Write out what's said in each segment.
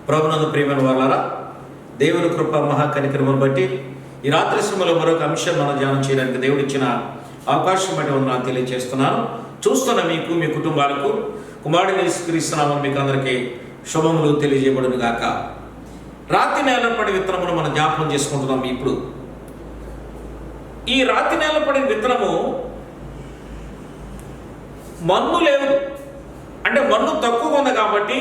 ప్రభునందు ప్రియమైన వాళ్ళారా, దేవుని కృప మహాకనికరమును బట్టి ఈ రాత్రి సమయంలో మరొక అంశం మనం ధ్యానం చేయడానికి దేవుడు ఇచ్చిన అవకాశం బట్టి ఉన్నాను తెలియజేస్తున్నాను. చూస్తున్న మీకు, మీ కుటుంబాలకు కుమారుడిని యేసుక్రీస్తునామమున మీకు అందరికీ శుభములు తెలియజేయబడును గాక. రాతి నేల పడి విత్తనమును మనం జ్ఞాపకం చేసుకుంటున్నాం. ఇప్పుడు ఈ రాతి నేల పడిన విత్తనము మన్ను లేదు, అంటే మన్ను తక్కువ ఉంది కాబట్టి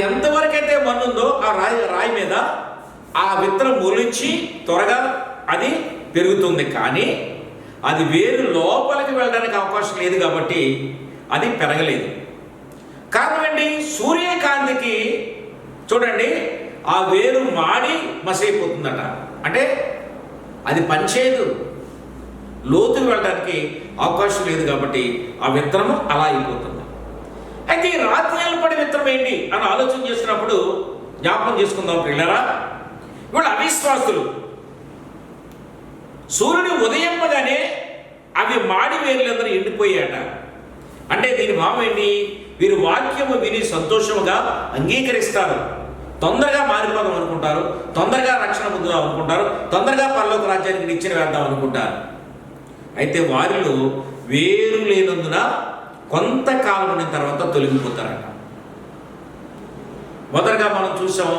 ఎంతవరకైతే మన్ను ఉందో ఆ రాయి మీద ఆ విత్తనం మొలిచి త్వరగా అది పెరుగుతుంది. కానీ అది వేరు లోపలికి వెళ్ళడానికి అవకాశం లేదు కాబట్టి అది పెరగలేదు. కారణం ఏంటి? సూర్యకాంతికి చూడండి ఆ వేరు మాడి మసైపోతుందట. అంటే అది పనిచేయదు, లోతుకు వెళ్ళడానికి అవకాశం లేదు కాబట్టి ఆ విత్తనము అలా అయిపోతుంది. అయితే ఈ రాతి నేల పడి విత్తనం ఏంటి అని ఆలోచన చేసినప్పుడు జ్ఞాపకం చేసుకుందాం పిల్లరా. ఇవాళ అవిశ్వాసులు సూర్యుడు ఉదయంగానే అవి మాడి వేర్లందరూ ఎండిపోయాట. అంటే దీని భావం ఏంటి? వీరు వాక్యము విని సంతోషముగా అంగీకరిస్తారు, తొందరగా మారిపోదాం అనుకుంటారు, తొందరగా రక్షణ పొందుదాం అనుకుంటారు, తొందరగా పరలోక రాజ్యానికి నిచ్చెన వేద్దాం అనుకుంటారు. అయితే వారిలో వేరు లేనందున కొంతకాలం అయిన తర్వాత తొలగిపోతారట. మొదటగా మనం చూసాం,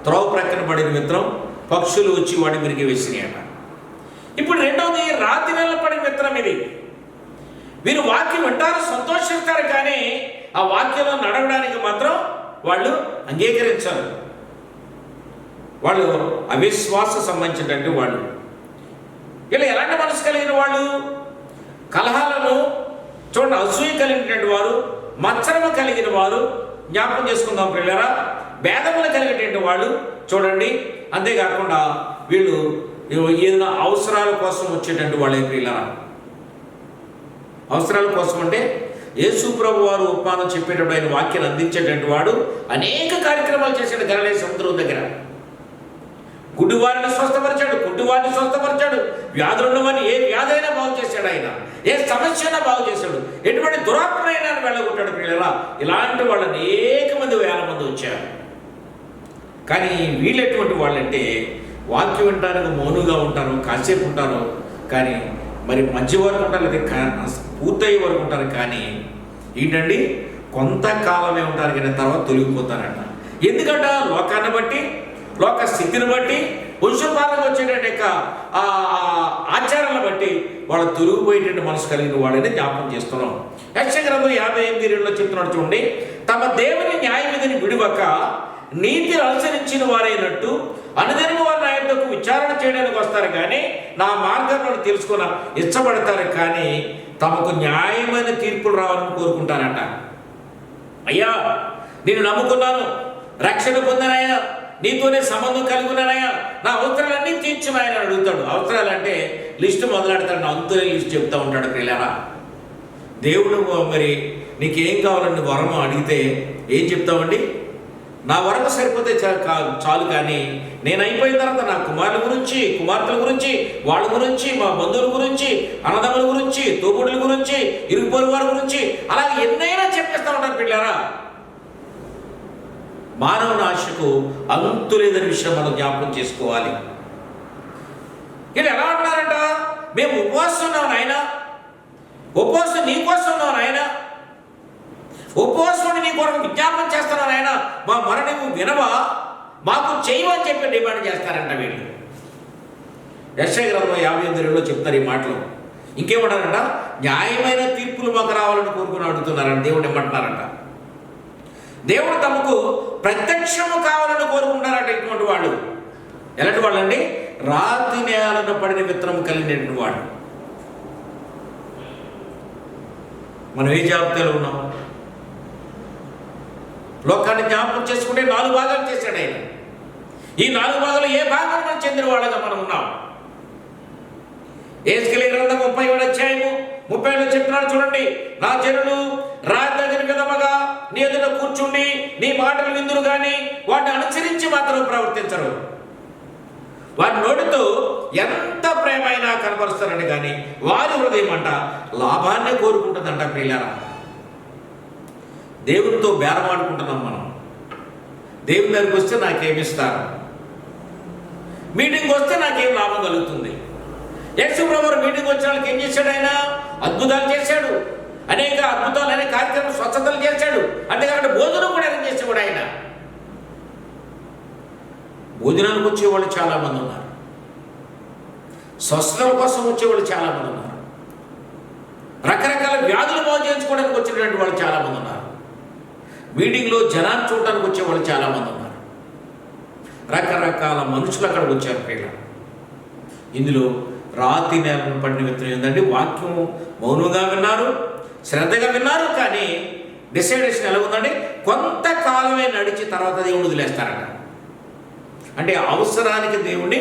త్రోవ ప్రక్కన పడిన విత్తనం పక్షులు వచ్చి వాడి మిరిగి వేసినాయట. ఇప్పుడు రెండవది రాతి నేల పడిన విత్తనం. ఇది వీరు వాక్యం వింటారు, సంతోషిస్తారు, కానీ ఆ వాక్యంలో నడవడానికి మాత్రం వాళ్ళు అంగీకరించారు. వాళ్ళు అవిశ్వాస సంబంధించినటువంటి వాళ్ళు. వీళ్ళు ఎలాంటి మనసు కలిగిన వాళ్ళు? కలహాలను చూడండి, అసూయ కలిగినటువంటి వారు, మత్సరము కలిగిన వారు. జ్ఞాపకం చేసుకుందాం పిల్లరా. భేదములు కలిగినటువంటి వాళ్ళు చూడండి. అంతేకాకుండా వీళ్ళు ఏదైనా అవసరాల కోసం వచ్చేటువంటి వాళ్ళే పిల్లరా. అవసరాల కోసం అంటే యేసు ప్రభు వారు ఉపమానం చెప్పేటప్పుడు ఆయన వాక్యాన్ని అందించేటువంటి వాడు అనేక కార్యక్రమాలు చేశాడు. గలిలయ సముద్రం దగ్గర గుడ్డివారిని స్వస్థపరిచాడు, కుంటివారిని స్వస్థపరిచాడు, వ్యాధులున్నవారిని ఏ వ్యాధి అయినా బాగు చేశాడు, ఆయన ఏ సమస్య అయినా బాగు చేశాడు, ఎటువంటి దురాత్మైనా వెళ్ళగొట్టాడు పిల్లరా. ఇలాంటి వాళ్ళు అనేక మంది, వేల మంది వచ్చారు. కానీ వీళ్ళు ఎటువంటి వాళ్ళంటే వాక్యం వినడానికి మౌనంగా ఉంటారు, కాసేపు ఉంటారు, కానీ మరి మధ్య వరకు ఉంటారు, లేదా పూర్తయ్యే వరకు ఉంటారు. కానీ ఏంటండి, కొంతకాలమే ఉంటారు, కానీ తర్వాత తొలగిపోతారట. ఎందుకంట? లోకాన్ని బట్టి, లోక స్థితిని బట్టి, వంశపాలకు వచ్చేటటువంటి యొక్క ఆచారాలను బట్టి వాళ్ళు తొలగిపోయేటువంటి మనసు కలిగిన వాళ్ళని జ్ఞాపకం చేస్తున్నాం. యెషయా గ్రంథం 58:2 చెప్తున్నాడు చూడండి. తమ దేవుని న్యాయ విధిని విడివక నీతిని అనుసరించిన వారైనట్టు అనుదినము వారు నా యొద్దకు విచారణ చేయడానికి వస్తారు, కానీ నా మార్గంలో తెలుసుకున్న ఇష్టపడతారు, కానీ తమకు న్యాయమైన తీర్పులు రావాలని కోరుకుంటారట. అయ్యా, నేను నమ్ముకున్నాను, రక్షణ పొందినాయా, నీతోనే సంబంధం కలిగి ఉన్నాయా, నా అవసరాలన్నీ తీర్చున్నాయని అడుగుతాడు. అవసరాలంటే లిస్టు మొదలెడతాడు, అంతులే లిస్ట్ చెప్తా ఉంటాడు పిల్లరా. దేవుడు మరి నీకేం కావాలని వరము అడిగితే ఏం చెప్తామండి? నా వరకు సరిపోతే చాలు, కానీ నేను అయిపోయిన తర్వాత నా కుమారుల గురించి, కుమార్తెల గురించి, వాళ్ళ గురించి, మా బంధువుల గురించి, అన్నదమ్ముల గురించి, తోబుడుల గురించి, ఇరుగు పొరుగు వారి గురించి, అలాగే ఎన్నైనా చెప్పేస్తా ఉంటారు పిల్లరా. మానవుని ఆశకు అంతు లేదని విషయం మనం జ్ఞాపకం చేసుకోవాలి. వీళ్ళు ఎలా అంటున్నారంట? మేము ఉపవాసం ఉన్నాం నాయన, ఉపవాసం నీ కోసం ఉన్నావు నాయన, ఉపవాసం నీ కొరకు విజ్ఞాపనం చేస్తున్నావు నాయన, మా మరణము వినవా, మాకు చేయమని చెప్పి డిమాండ్ చేస్తారంట వీళ్ళు. యెషయా గ్రంథం 58:2 చెప్తారు ఈ మాటలు. ఇంకేమంటారంట? న్యాయమైన తీర్పులు మాకు రావాలని కోరుకుని అడుగుతున్నారంట. దేవుడు ఏమంటున్నారంట? దేవుడు తమకు ప్రత్యక్షము కావాలని కోరుకుంటారట ఇటువంటి వాళ్ళు. ఎలాంటి వాళ్ళు అండి? రాతి నేలను పడిన విత్తనం కలిగినటువంటి వాడు. మనం ఏ జాబితాలో ఉన్నాం? లోకాన్ని జ్ఞాపకం చేసుకుంటే 4 భాగాలు చేశాడు ఆయన. ఈ 4 భాగాలు ఏ భాగం మనం చెందిన వాళ్ళగా మనం ఉన్నాం? యెహెజ్కేలు గ్రంథం 37:30 చెప్తున్నాడు చూడండి. నా జనులు రాజదగిన విధముగా నీ ఎదుట కూర్చుండి నీ మాటలు విందురు కానీ వాటిని అనుసరించి మాత్రం ప్రవర్తించరు. వారి నోటితో ఎంత ప్రేమైనా కనపరుస్తారని కానీ వారి హృదయం అంట లాభాన్ని కోరుకుంటుందంట. ప్రియులారా, దేవునితో బేరమాడుకుంటున్నాం మనం. దేవుని దగ్గరికి వస్తే నాకేమిస్తారు, మీటింగ్కి వస్తే నాకేం లాభం కలుగుతుంది. యేసు ప్రభువు మీటింగ్ వచ్చిన వాళ్ళకి ఏం చేశాడు? ఆయన అద్భుతాలు చేశాడు, అనేక అద్భుతాలు, అనేక కార్యక్రమాలు, స్వచ్ఛతలు చేశాడు. అంతేకాకుండా భోజనం కూడా ఏం చేసేవాడు ఆయన. భోజనానికి వచ్చేవాళ్ళు చాలామంది ఉన్నారు, స్వస్థతల కోసం వచ్చేవాళ్ళు చాలామంది ఉన్నారు, రకరకాల వ్యాధులు బాగు చేయించుకోవడానికి వచ్చినటువంటి వాళ్ళు చాలామంది ఉన్నారు, మీటింగ్లో జనాన్ని చూడడానికి వచ్చేవాళ్ళు చాలామంది ఉన్నారు, రకరకాల మనుషులు అక్కడికి వచ్చారు. ప్రియుల, ఇందులో రాతి నేలను పడిన విత్తనం ఏంటంటే వాక్యం మౌనంగా విన్నారు, శ్రద్ధగా విన్నారు, కానీ డిసైడేషన్ ఎలా ఉందండి? కొంతకాలమే నడిచి తర్వాత దేవుడు వదిలేస్తారట. అంటే అవసరానికి దేవుణ్ణి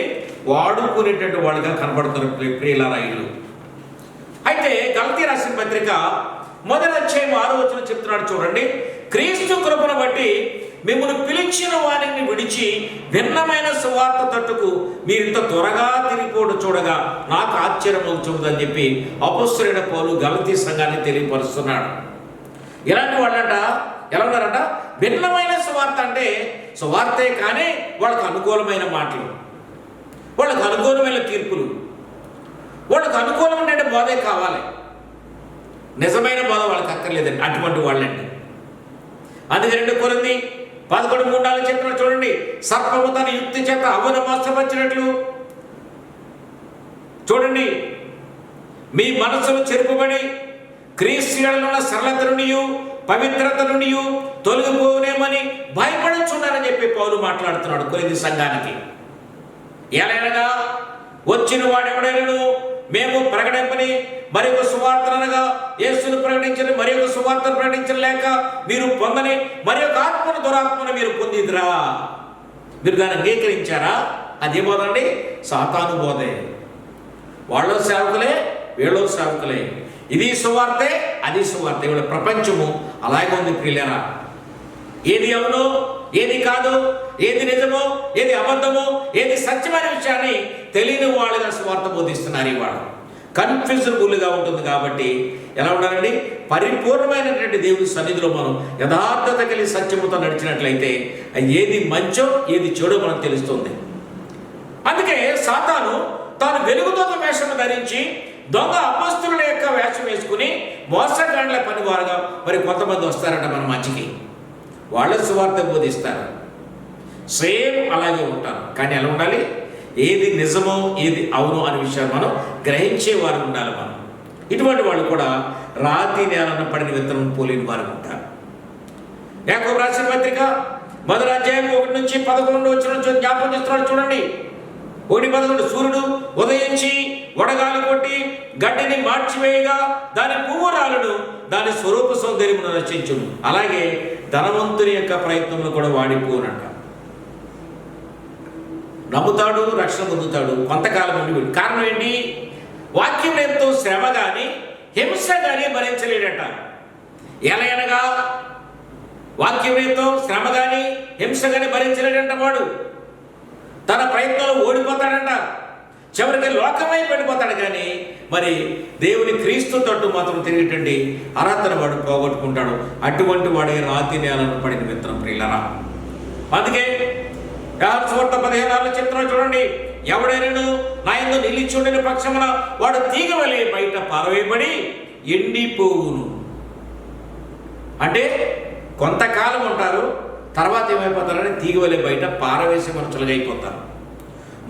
వాడుకునేటటువంటి వాళ్ళుగా కనబడుతున్నారు ప్రియులారా ఇల్లు. అయితే గలతీ రాసిన పత్రిక 1వ అధ్యాయం 6వ వచనం చెప్తున్నాడు చూడండి. క్రీస్తు కృపను బట్టి మిమ్మల్ని పిలిచిన వారిని విడిచి భిన్నమైన సువార్త తట్టుకు మీరు ఇంత త్వరగా తిరిగిపోవడం చూడగా నాకు ఆశ్చర్యం అవుతుందని చెప్పి అపొస్తలుడైన పౌలు గలతీ సంఘాన్ని తెలియపరుస్తున్నాడు. ఇలాంటి వాళ్ళంట ఎలా ఉన్నారంట? భిన్నమైన సువార్త అంటే సువార్తే కానీ వాళ్ళకు అనుకూలమైన మాటలు, వాళ్ళకు అనుకూలమైన తీర్పులు, వాళ్ళకు అనుకూలమైన బోధే కావాలి, నిజమైన బోధ వాళ్ళకి అక్కర్లేదండి. అటువంటి వాళ్ళండి. అందుకే 2 కొరింథీ 11:3 చెప్పిన చూడండి. సర్పము తన యుక్తి చేత అవ్వను మోసపరిచినట్లు చూడండి, మీ మనసులు చెరుపుబడి క్రీస్తులో సరళత నుండి పవిత్రత నుండి తొలగిపోనేమని భయపడుచున్నారని చెప్పి పౌలు మాట్లాడుతున్నాడు కొరింథీ సంఘానికి. ఎలాగనగా వచ్చిన వాడెవడైనను మేము ప్రకటింపని మరి ఒక సువార్తనగా యేసును ప్రకటించిన మరి ఒక సువార్తను ప్రకటించలేక మీరు పొందని మరి ఒక ఆత్మను దురాత్మను మీరు పొందిదిరా. మీరు దాన్ని అంగీకరించారా? అది ఏమోదండి? సాతాను బోధే. వాళ్ళు సేవకులే, వీళ్ళు సేవకులే. ఇది సువార్తే, అది సువార్తే. ఇవాళ ప్రపంచము అలాగే ఉంది ప్రియులారా. ఏది అవును, ఏది కాదు, ఏది నిజమో, ఏది అబద్ధమో, ఏది సత్యమైన విషయాన్ని తెలియని వాళ్ళుగా సువార్త బోధిస్తున్నారు. ఇవాళ కన్ఫ్యూజబుల్గా ఉంటుంది. కాబట్టి ఎలా ఉండాలండి? పరిపూర్ణమైనటువంటి దేవుని సన్నిధిలో మనం యథార్థత కలిగి సత్యముతో నడిచినట్లయితే ఏది మంచో ఏది చెడో మనకు తెలుస్తుంది. అందుకే సాతాను తాను వెలుగుతో వేషము ధరించి దొంగ అపొస్తలుల యొక్క వేషం వేసుకుని మోసగాండ్ల పనివారుగా మరి కొంతమంది వస్తారట మన మధ్యకి. వాళ్ళ సువార్త బోధిస్తారు, సేమ్ అలాగే ఉంటారు. కానీ ఎలా ఉండాలి? ఏది నిజమో ఏది అవునో అనే విషయాన్ని మనం గ్రహించేవారు ఉండాలి మనం. ఇటువంటి వాళ్ళు కూడా రాతి నేలన పడిన విత్తనం పోలిన వారు ఉంటారు. యాకోబు రాసిన పత్రిక 1వ అధ్యాయం 1 నుంచి 11 వచనం జ్ఞాపకం చేస్తున్నాడు చూడండి. 1:11 సూర్యుడు ఉదయించి వడగాలి కొట్టి గడ్డిని మార్చివేయగా దాని పువ్వురాలను దాని స్వరూప సౌందర్యమును రచించును. అలాగే ధనవంతుని యొక్క ప్రయత్నములు కూడా వాడిపోనంట. నమ్ముతాడు, రక్షణ పొందుతాడు, కొంతకాలం నుండి. కారణం ఏంటి? వాక్యం ఎంతో శ్రమ కానీ హింస కానీ భరించలేడట. ఎలా అనగా వాక్యం ఎంతో శ్రమ కానీ హింస కానీ భరించలేడంట. వాడు తన ప్రయత్నంలో ఓడిపోతాడంట, చివరికి లోకమై పడిపోతాడు. కానీ మరి దేవుని క్రీస్తు తట్టు మాత్రం తిరిగేటండి అర్హతను వాడు పోగొట్టుకుంటాడు. అటువంటి వాడే రాతి నేలను పడిన విత్తనం ప్రియులారా. అందుకే సువార్త 15:6 చెప్తున్నా చూడండి. ఎవడైనాను నా యందు నిలిచి ఉండిన పక్షమున వాడు తీగ వలె బయట పారవేయబడి ఎండిపోవును. అంటే కొంతకాలం ఉంటారు, తర్వాత ఏమైపోతారని తీగ వలె బయట పారవేసే మనుషులుగా అయిపోతారు.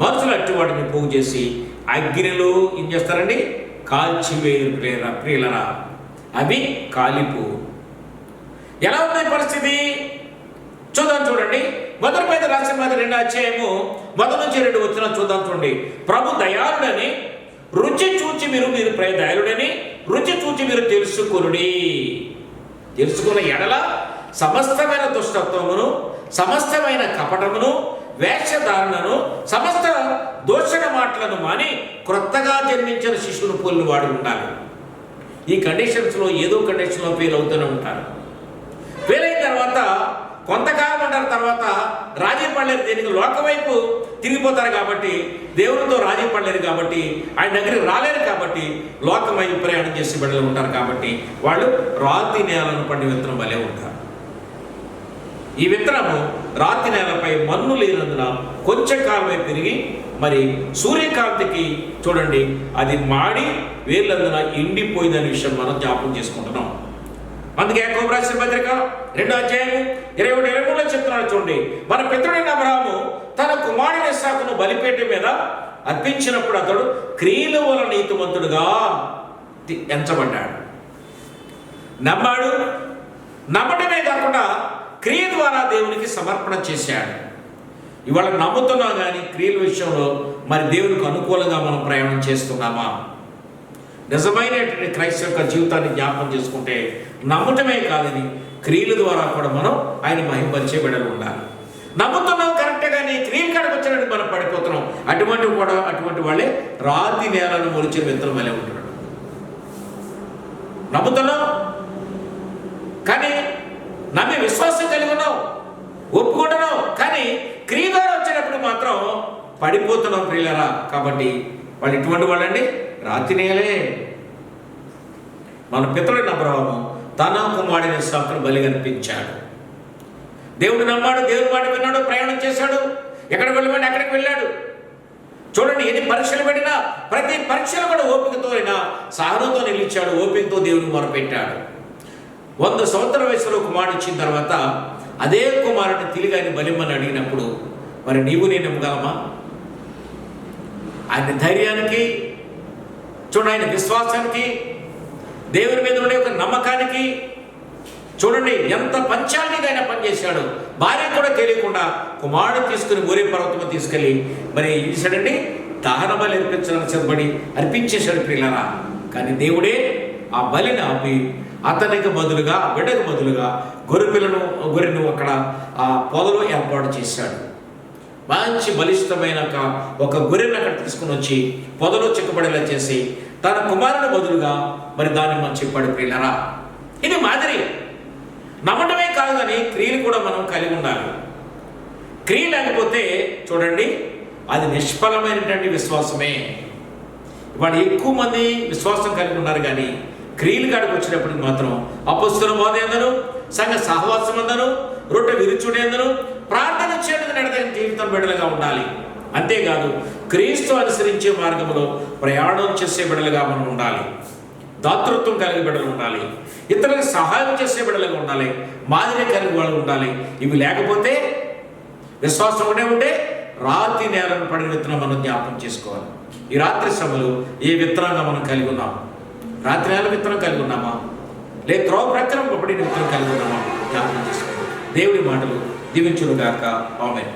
మనుషులు అట్టి వాటిని పోగు చేసి అగ్నిలో ఏం చేస్తారండి? కాల్చివేరు ప్రియులరా. అవి కాలిపోవు. ఎలా ఉంది పరిస్థితి చూద్దాం చూడండి. మొదటి పేతురు రాసిన 2వ అధ్యాయము 1 నుంచి 2 వచనం చూద్దాం చూడండి. ప్రభు దయాళుడని రుచి చూచి మీరు దయాళుడని రుచి చూచి మీరు తెలుసుకొనుడి. తెలుసుకున్న ఎడల సమస్తమైన దుష్టత్వమును, సమస్తమైన కపటమును, వేషధారణను, సమస్త దోషణ మాటలను మాని క్రొత్తగా జన్మించిన శిశువును పోలిన వాడు ఉండాలి. ఈ కండిషన్స్లో ఏదో కండిషన్లో ఫెయిల్ అవుతూనే ఉంటారు. ఫెయిల్ అయిన తర్వాత కొంతకాలం ఉంటారు, తర్వాత రాజీ పడలేరు. దీనికి లోకవైపు తిరిగిపోతారు కాబట్టి, దేవునితో రాజీ పడలేరు కాబట్టి, ఆయన దగ్గరికి రాలేరు కాబట్టి లోకమైపు ప్రయాణం చేసి బిడ్డలు ఉంటారు. కాబట్టి వాళ్ళు రాతి నేలను పడిన విత్తనం వలె ఉంటారు. ఈ విత్తనము రాతి నేలపై మన్ను లేనందున కొంచెం కాలమే పెరిగి మరి సూర్యకాంతికి చూడండి అది మాడి వేర్లందున ఎండిపోయిందనే విషయం మనం జ్ఞాపకం చేసుకుంటున్నాం. అందుకే యాకోబు రాసిన పత్రిక 2వ అధ్యాయము 21-23 చెప్తున్నాడు చూడండి. మన పితరుడైన అబ్రహాము తన కుమారుని ఇస్సాకును బలిపీఠం మీద అర్పించినప్పుడు అతడు క్రియల వలన నీతిమంతుడుగా ఎంచబడ్డాడు. నమ్మాడు, నమ్మటమే కాకుండా క్రియ ద్వారా దేవునికి సమర్పణ చేశాడు. ఇవాళ నమ్ముతున్నాం కానీ క్రియల విషయంలో మరి దేవునికి అనుకూలంగా మనం ప్రయాణం చేస్తున్నామా? నిజమైనటువంటి క్రైస్తవ యొక్క జీవితాన్ని జ్ఞాపకం చేసుకుంటే నమ్మటమే కాదని క్రియల ద్వారా కూడా మనం ఆయన మహిమపరిచే బిడ్డలు ఉండాలి. నమ్ముతున్నాం కరెక్టే కానీ క్రియలు కాడికి వచ్చినట్టు మనం పడిపోతున్నాం. అటువంటి వాళ్ళే రాతి నేలను మొలిచిన విత్తనం వలె ఉంటున్నాడు. నమ్ముతున్నాం కానీ నమ్మి విశ్వాసం కలిగి ఉన్నాం, ఒప్పుకుంటున్నాం, కానీ క్రియ ద్వారా వచ్చినప్పుడు మాత్రం పడిపోతున్నాం ప్రియులారా. కాబట్టి వాళ్ళు ఇటువంటి వాళ్ళండి రాతి నేలే. మన పితరుడైన అబ్రహాము తన కుమారుని ఇస్సాకును బలి అర్పించాడు. దేవుడు నమ్మాడు, దేవుని మాట విన్నాడు, ప్రయాణం చేశాడు, ఎక్కడికి వెళ్ళమంటే అక్కడికి వెళ్ళాడు. చూడండి, ఎన్ని పరీక్షలు పెట్టినా ప్రతి పరీక్షలు కూడా ఓపికతో అయినా సహనంతో నిలిచాడు, ఓపికతో దేవుని మొరపెట్టాడు. 100 సంవత్సరాల వయసులో కుమారుడు ఇచ్చిన తర్వాత అదే కుమారుడిని తిరిగి ఆయన బలిమ్మని అడిగినప్పుడు మరి నీవు నేను నమ్మగలమా? ఆయన ధైర్యానికి చూడండి, ఆయన విశ్వాసానికి, దేవుని మీద ఉండే ఒక నమ్మకానికి చూడండి ఎంత పంచాలిటీగా ఆయన పనిచేశాడు. భార్య కూడా తెలియకుండా కుమారుడు తీసుకుని ఊరే పర్వతం తీసుకెళ్ళి మరి ఇచ్చాడండి, దహన బలి అర్పించడానికి సిద్ధపడి అర్పించేశాడు ప్రియులారా. కానీ దేవుడే ఆ బలిని ఆపి అతనికి బదులుగా, బిడ్డకు బదులుగా గొర్రెను అక్కడ ఆ పొదలో ఏర్పాటు చేశాడు. మంచి బలిష్టమైన ఒక గొర్రెను అక్కడ తీసుకుని వచ్చి పొదలో చిక్కబడేలా చేసి తన కుమారుని బదులుగా మరి దాన్ని మనం చెప్పాడు ప్రియులారా. ఇది మాదిరి. నమ్మటమే కాదు కానీ క్రియలు కూడా మనం కలిగి ఉండాలి. క్రియ లేకపోతే చూడండి అది నిష్ఫలమైనటువంటి విశ్వాసమే. వాడు ఎక్కువ మంది విశ్వాసం కలిగి ఉన్నారు కానీ క్రియలు కాడికి వచ్చినప్పటికి మాత్రం అపొస్తలుల బోధ ఎందరు, సంఘ సహవాసం ఎందరు, రొట్టె విరుచుడు ఎందరు, ప్రార్థన చేయడం నడతగిన జీవితం బిడ్డలుగా ఉండాలి. అంతేకాదు క్రీస్తు అనుసరించే మార్గంలో ప్రయాణం చేసే బిడ్డలుగా మనం ఉండాలి. దాతృత్వం కలిగి బిడ్డలు ఉండాలి, ఇతరులకు సహాయం చేసే బిడ్డలుగా ఉండాలి, మాదిరి కలిగి వాళ్ళు ఉండాలి. ఇవి లేకపోతే విశ్వాసం ఉంటే రాతి నేలను పడిన విత్తనం మనం జ్ఞాపకం చేసుకోవాలి. ఈ రాత్రి సమయంలో ఏ విత్తనంగా మనం కలిగి ఉన్నాం? రాత్రి నేల విత్తనం కలిగి ఉన్నామా? లేదు త్రోవ ప్రకారం పడిన విత్తనం కలిగి ఉన్నామా? జ్ఞాపకం చేసుకోవాలి. దేవుడి మాటలు దీవించును గాక. ఆమేన్.